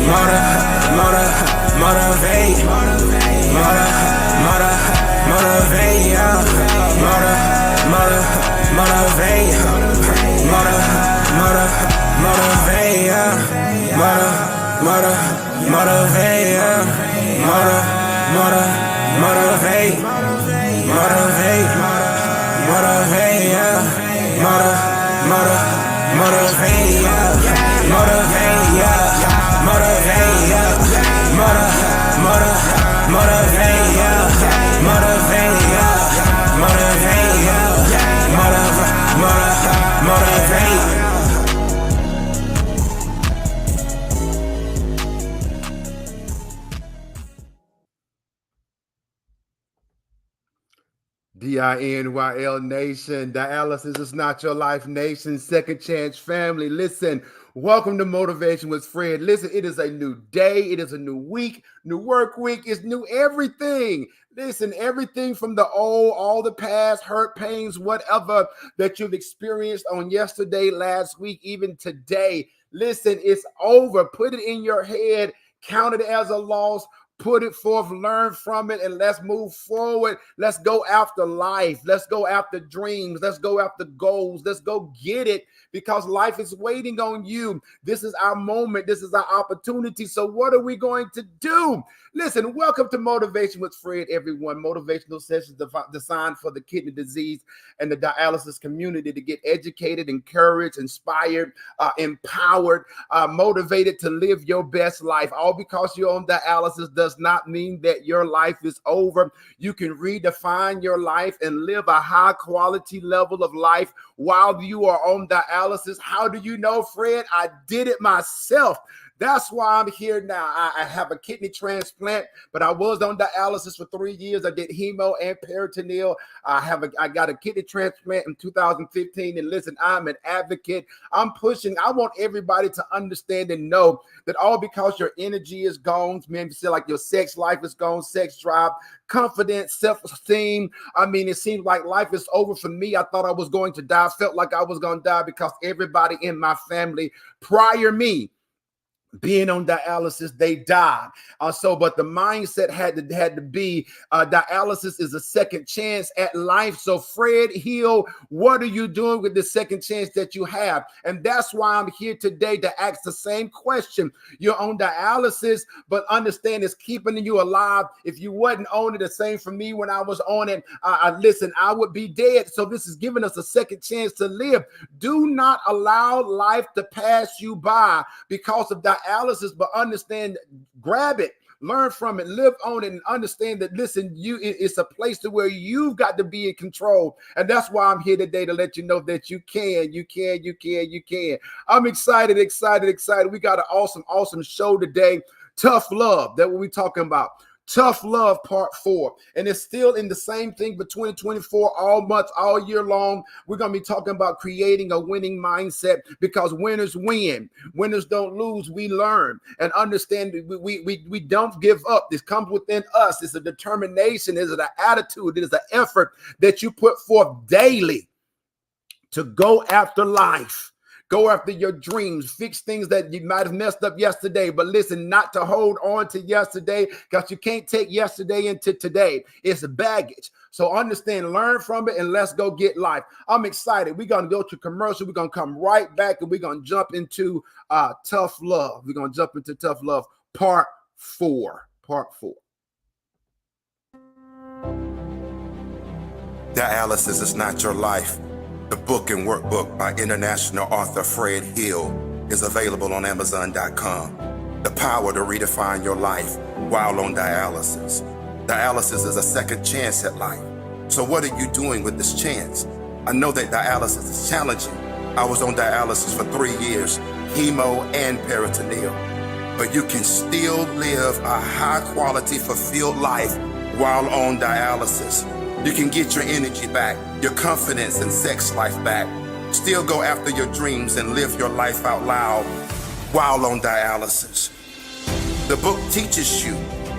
Motivate, motivate, yeah. Motivate, motivate, yeah. Motivate, yeah. Motivate, yeah. Motivate, yeah. Motivate, yeah. Motivate, yeah. Motivate, yeah. Motivate, yeah. Motivate, yeah. Motivate. DINYL Nation, Dialysis is not your life nation, second chance family. Listen, welcome to Motivation with Fred. Listen, it is a new day. It is a new week, new work week. It's new everything. Listen, everything from the old, all the past, hurt, pains, whatever that you've experienced on yesterday, last week, even today. Listen, it's over. Put it in your head. Count it as a loss. Put it forth, learn from it, and let's move forward. Let's go after life. Let's go after dreams. Let's go after goals. Let's go get it because life is waiting on you. This is our moment. This is our opportunity. So what are we going to do? Listen, welcome to Motivation with Fred, everyone. Motivational Sessions designed for the kidney disease and the dialysis community to get educated, encouraged, inspired, empowered, motivated to live your best life. All because you're on dialysis does not mean that your life is over. You can redefine your life and live a high quality level of life while you are on dialysis. How do you know, Fred? I did it myself. That's why I'm here now. I have a kidney transplant, but I was on dialysis for 3 years. I did hemo and peritoneal. I got a kidney transplant in 2015. And listen, I'm an advocate. I'm pushing. I want everybody to understand and know that all because your energy is gone, maybe feel like your sex life is gone, sex drive, confidence, self-esteem. I mean, it seems like life is over for me. I thought I was going to die. I felt like I was going to die because everybody in my family prior me being on dialysis, they died. But the mindset had to be dialysis is a second chance at life. So Fred Hill, what are you doing with the second chance that you have? And that's why I'm here today to ask the same question. You're on dialysis, but understand it's keeping you alive. If you wasn't on it, the same for me when I was on it. Listen, I would be dead. So this is giving us a second chance to live. Do not allow life to pass you by because of dialysis, but understand, grab it, learn from it, live on it, and understand that, listen, it's a place to where you've got to be in control. And that's why I'm here today to let you know that you can. I'm excited. We got an awesome show today. Tough love. That's what we're talking about. Tough love part 4. And it's still in the same thing for 2024, all months, all year long. We're going to be talking about creating a winning mindset because winners win. Winners don't lose. We learn and understand we don't give up. This comes within us. It's a determination. It's an attitude. It is an effort that you put forth daily to go after life. Go after your dreams, fix things that you might have messed up yesterday. But listen, not to hold on to yesterday because you can't take yesterday into today. It's baggage. So understand, learn from it, and let's go get life. I'm excited. We're going to go to commercial. We're going to come right back, and we're going to jump into tough love. We're going to jump into tough love part 4. Dialysis is not your life. The book and workbook by international author Fred Hill is available on Amazon.com. The power to redefine your life while on dialysis. Dialysis is a second chance at life. So what are you doing with this chance? I know that dialysis is challenging. I was on dialysis for 3 years, hemo and peritoneal. But you can still live a high quality, fulfilled life while on dialysis. You can get your energy back, your confidence and sex life back. Still go after your dreams and live your life out loud while on dialysis. The book teaches you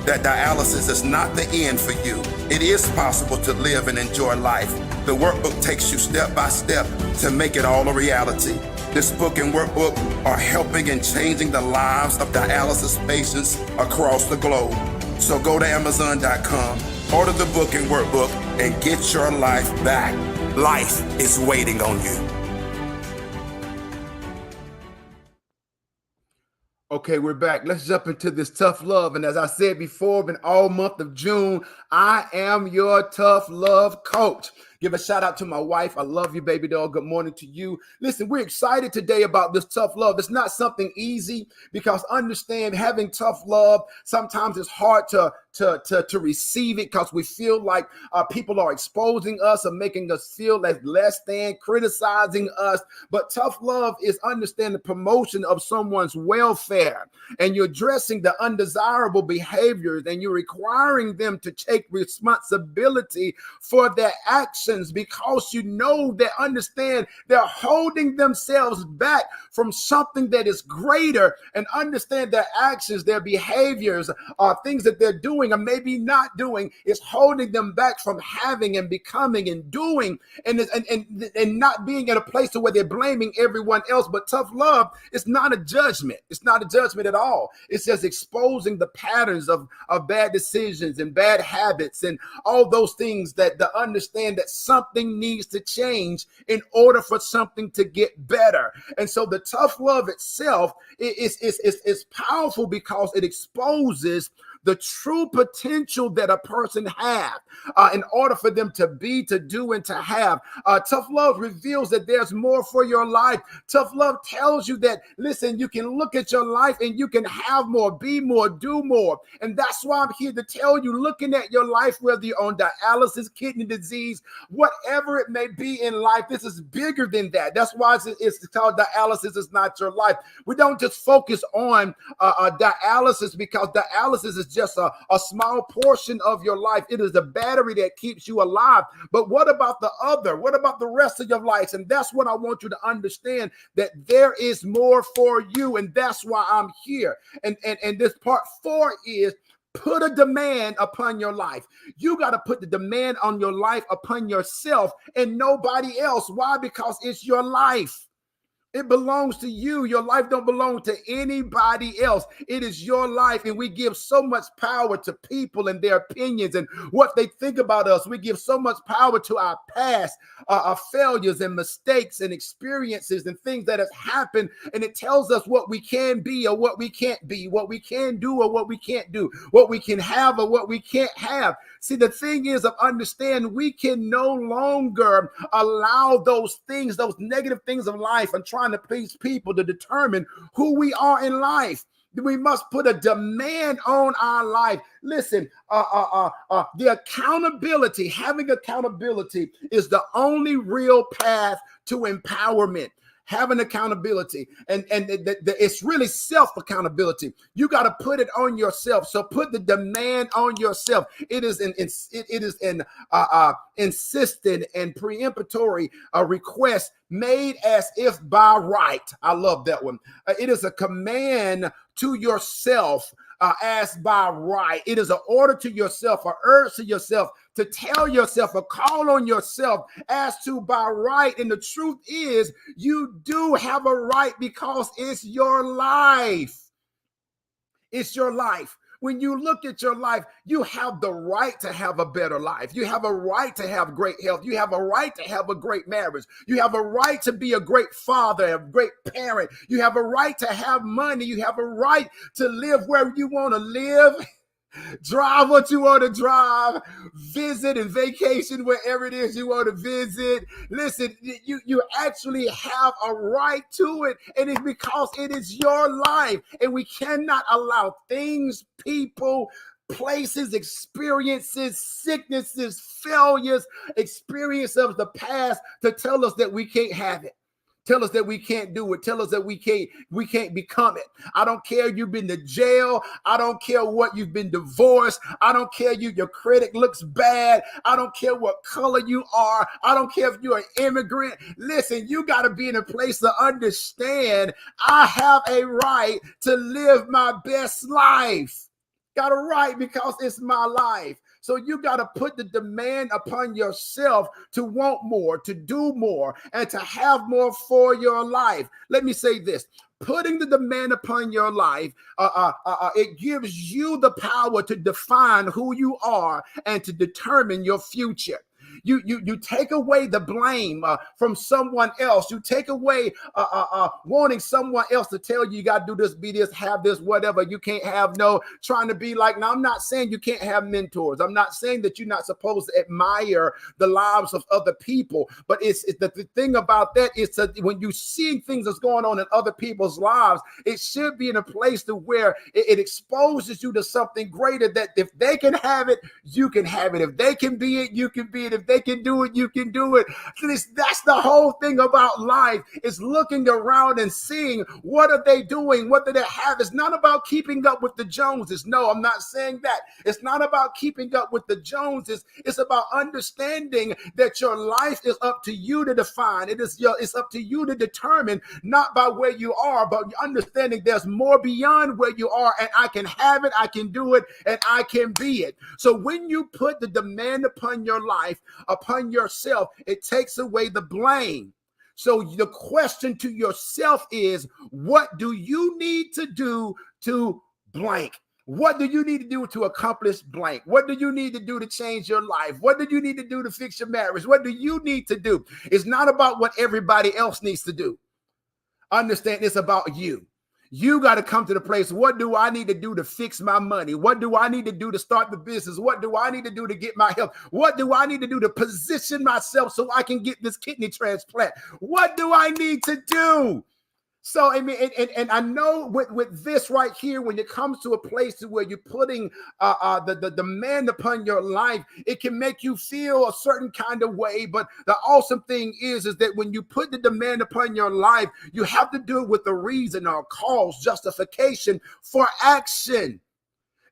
that dialysis is not the end for you. It is possible to live and enjoy life. The workbook takes you step by step to make it all a reality. This book and workbook are helping and changing the lives of dialysis patients across the globe. So go to Amazon.com, order the book and workbook, and get your life back. Life is waiting on you. Okay, we're back. Let's jump into this tough love. And as I said before, been all month of June, I am your tough love coach. Give a shout out to my wife. I love you, baby doll. Good morning to you. Listen, we're excited today about this tough love. It's not something easy because understand having tough love, sometimes it's hard to receive it because we feel like people are exposing us or making us feel as less than, criticizing us. But tough love is understand the promotion of someone's welfare, and you're addressing the undesirable behaviors, and you're requiring them to take responsibility for their actions because you know they understand they're holding themselves back from something that is greater, and understand their actions, their behaviors, things that they're doing or maybe not doing is holding them back from having and becoming and doing and not being in a place to where they're blaming everyone else. But tough love is not a judgment. It's not a judgment at all. It's just exposing the patterns of bad decisions and bad habits and all those things that understand that something needs to change in order for something to get better. And so the tough love itself is powerful because it exposes the true potential that a person has in order for them to be, to do, and to have. Tough love reveals that there's more for your life. Tough love tells you that, listen, you can look at your life and you can have more, be more, do more. And that's why I'm here to tell you, looking at your life, whether you're on dialysis, kidney disease, whatever it may be in life, this is bigger than that. That's why it's called Dialysis is Not Your Life. We don't just focus on dialysis because dialysis is just a small portion of your life. It is the battery that keeps you alive. But what about the other? What about the rest of your life? And that's what I want you to understand, that there is more for you. And that's why I'm here. And this part 4 is put a demand upon your life. You got to put the demand on your life upon yourself and nobody else. Why? Because it's your life. It belongs to you. Your life don't belong to anybody else. It is your life, and we give so much power to people and their opinions and what they think about us. We give so much power to our past, our failures and mistakes and experiences and things that have happened, and it tells us what we can be or what we can't be, what we can do or what we can't do, what we can have or what we can't have. See, the thing is of understand we can no longer allow those things, those negative things of life and trying to please people to determine who we are in life. We must put a demand on our life. Listen, the accountability, having accountability is the only real path to empowerment. Having accountability, and it's really self-accountability. You got to put it on yourself. So put the demand on yourself. It is an insistent and preemptory request made as if by right. I love that one. It is a command to yourself as by right. It is an order to yourself, an urge to yourself, to tell yourself, a call on yourself as to by right. And the truth is, you do have a right because it's your life. It's your life. When you look at your life, you have the right to have a better life. You have a right to have great health. You have a right to have a great marriage. You have a right to be a great father, a great parent. You have a right to have money. You have a right to live where you want to live. Drive what you want to drive, visit and vacation wherever it is you want to visit. Listen, you actually have a right to it, and it's because it is your life, and we cannot allow things, people, places, experiences, sicknesses, failures, experience of the past to tell us that we can't have it. Tell us that we can't do it. Tell us that we can't become it. I don't care you've been to jail. I don't care what you've been divorced. I don't care your credit looks bad. I don't care what color you are. I don't care if you're an immigrant. Listen, you got to be in a place to understand I have a right to live my best life. Got a right because it's my life. So you got to put the demand upon yourself to want more, to do more, and to have more for your life. Let me say this. Putting the demand upon your life, it gives you the power to define who you are and to determine your future. You take away the blame from someone else. You take away wanting someone else to tell you got to do this, be this, have this, whatever. You can't have no trying to be like. Now, I'm not saying you can't have mentors. I'm not saying that you're not supposed to admire the lives of other people. But it's the thing about that is that when you see things that's going on in other people's lives, it should be in a place to where it exposes you to something greater, that if they can have it, you can have it. If they can be it, you can be it. If they can do it, you can do it. That's the whole thing about life, is looking around and seeing what are they doing, what do they have. It's not about keeping up with the Joneses. No, I'm not saying that. It's not about keeping up with the Joneses. It's about understanding that your life is up to you to define. It's up to you to determine, not by where you are, but understanding there's more beyond where you are, and I can have it, I can do it, and I can be it. So when you put the demand upon your life, upon yourself, it takes away the blame. So the question to yourself is, what do you need to do to blank? What do you need to do to accomplish blank? What do you need to do to change your life? What do you need to do to fix your marriage? What do you need to do? It's not about what everybody else needs to do. Understand, it's about you. You got to come to the place, what do I need to do to fix my money? What do I need to do to start the business? What do I need to do to get my health? What do I need to do to position myself so I can get this kidney transplant? What do I need to do? So, I mean, and I know with this right here, when it comes to a place to where you're putting the demand upon your life, it can make you feel a certain kind of way. But the awesome thing is that when you put the demand upon your life, you have to do it with a reason or a cause, justification for action.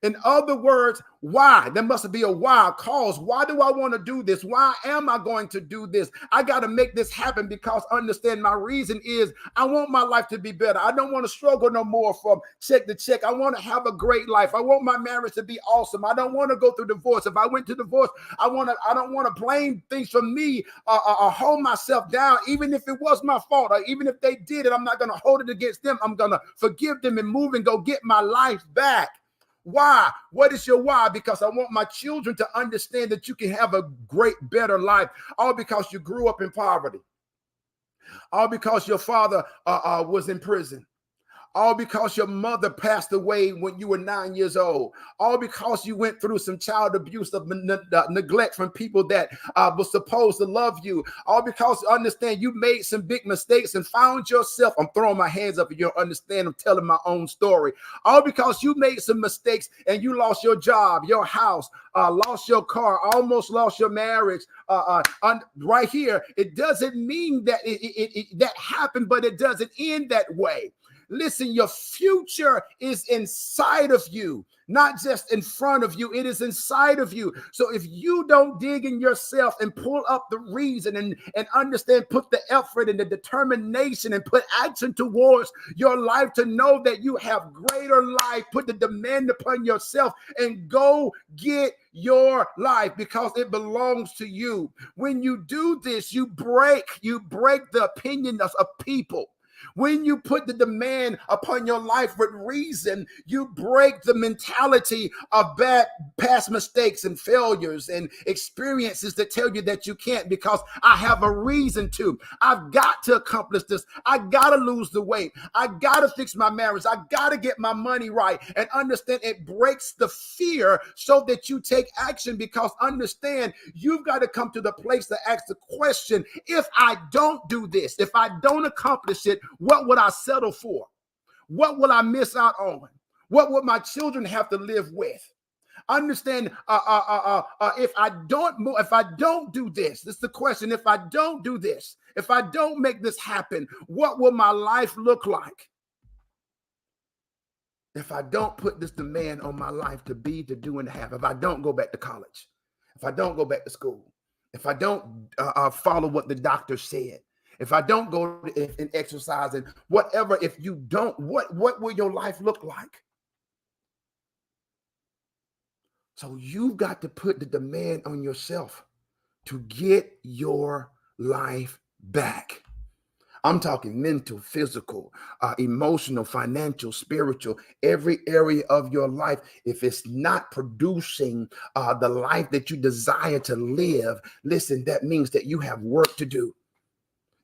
In other words, why? There must be a why, cause. Why do I want to do this? Why am I going to do this? I got to make this happen because understand my reason is I want my life to be better. I don't want to struggle no more from check to check. I want to have a great life. I want my marriage to be awesome. I don't want to go through divorce. If I went to divorce, I don't want to blame things from me or hold myself down, even if it was my fault or even if they did it. I'm not going to hold it against them. I'm going to forgive them and move and go get my life back. Why? What is your why? Because I want my children to understand that you can have a great, better life, all because you grew up in poverty, all because your father was in prison, all because your mother passed away when you were 9 years old, all because you went through some child abuse of neglect from people that were supposed to love you, all because you understand you made some big mistakes and found yourself, I'm throwing my hands up and you don't understand, I'm telling my own story, all because you made some mistakes and you lost your job, your house, lost your car, almost lost your marriage, right here. It doesn't mean that that happened, but it doesn't end that way. Listen, your future is inside of you, not just in front of you. It is inside of you. So if you don't dig in yourself and pull up the reason and understand, put the effort and the determination and put action towards your life to know that you have greater life, put the demand upon yourself and go get your life because it belongs to you. When you do this, you break the opinions of people. When you put the demand upon your life with reason, you break the mentality of bad past mistakes and failures and experiences that tell you that you can't because I have a reason to. I've got to accomplish this. I got to lose the weight. I got to fix my marriage. I got to get my money right. And understand it breaks the fear so that you take action because understand you've got to come to the place to ask the question, if I don't do this, if I don't accomplish it, what would I settle for? What will I miss out on? What would my children have to live with? Understand, if I don't do this, this is the question. If I don't do this, if I don't make this happen, what will my life look like? If I don't put this demand on my life to be, to do, and to have, if I don't go back to college, if I don't go back to school, if I don't follow what the doctor said, if I don't go and exercise and whatever, if you don't, what will your life look like? So you've got to put the demand on yourself to get your life back. I'm talking mental, physical, emotional, financial, spiritual, every area of your life. If it's not producing the life that you desire to live, listen, that means that you have work to do.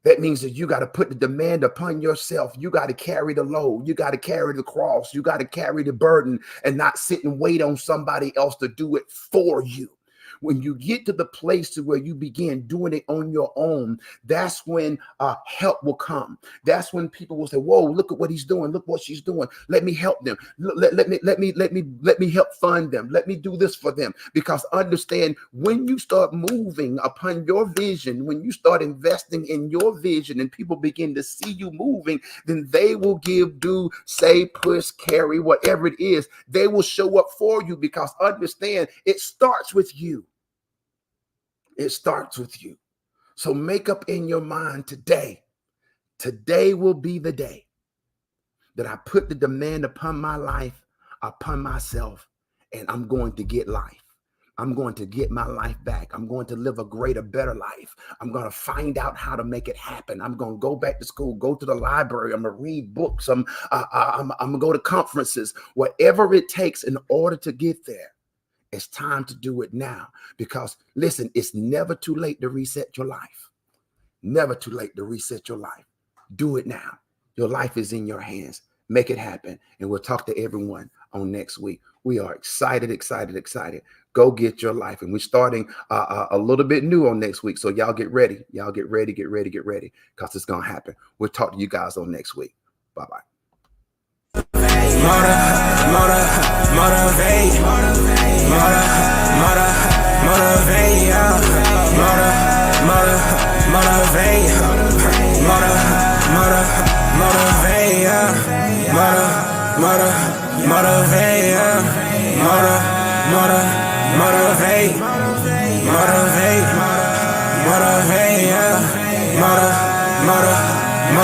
That means that you got to put the demand upon yourself. You got to carry the load. You got to carry the cross. You got to carry the burden and not sit and wait on somebody else to do it for you. When you get to the place to where you begin doing it on your own, that's when help will come. That's when people will say, "Whoa, look at what he's doing. Look what she's doing. Let me help them. Let me help fund them. Let me do this for them." Because understand, when you start moving upon your vision, when you start investing in your vision, and people begin to see you moving, then they will give, do, say, push, carry, whatever it is. They will show up for you, because understand, it starts with you. It starts with you. So make up in your mind today. Today will be the day that I put the demand upon my life, upon myself, and I'm going to get life. I'm going to get my life back. I'm going to live a greater, better life. I'm going to find out how to make it happen. I'm going to go back to school, go to the library. I'm going to read books. I'm going to go to conferences, whatever it takes in order to get there. It's time to do it now, because listen, it's never too late to reset your life. Never too late to reset your life. Do it now. Your life is in your hands. Make it happen. And we'll talk to everyone on next week. We are excited. Go get your life. And we're starting a little bit new on next week. So y'all get ready. Y'all get ready, because it's going to happen. We'll talk to you guys on next week. Bye-bye. Motivate, motivate.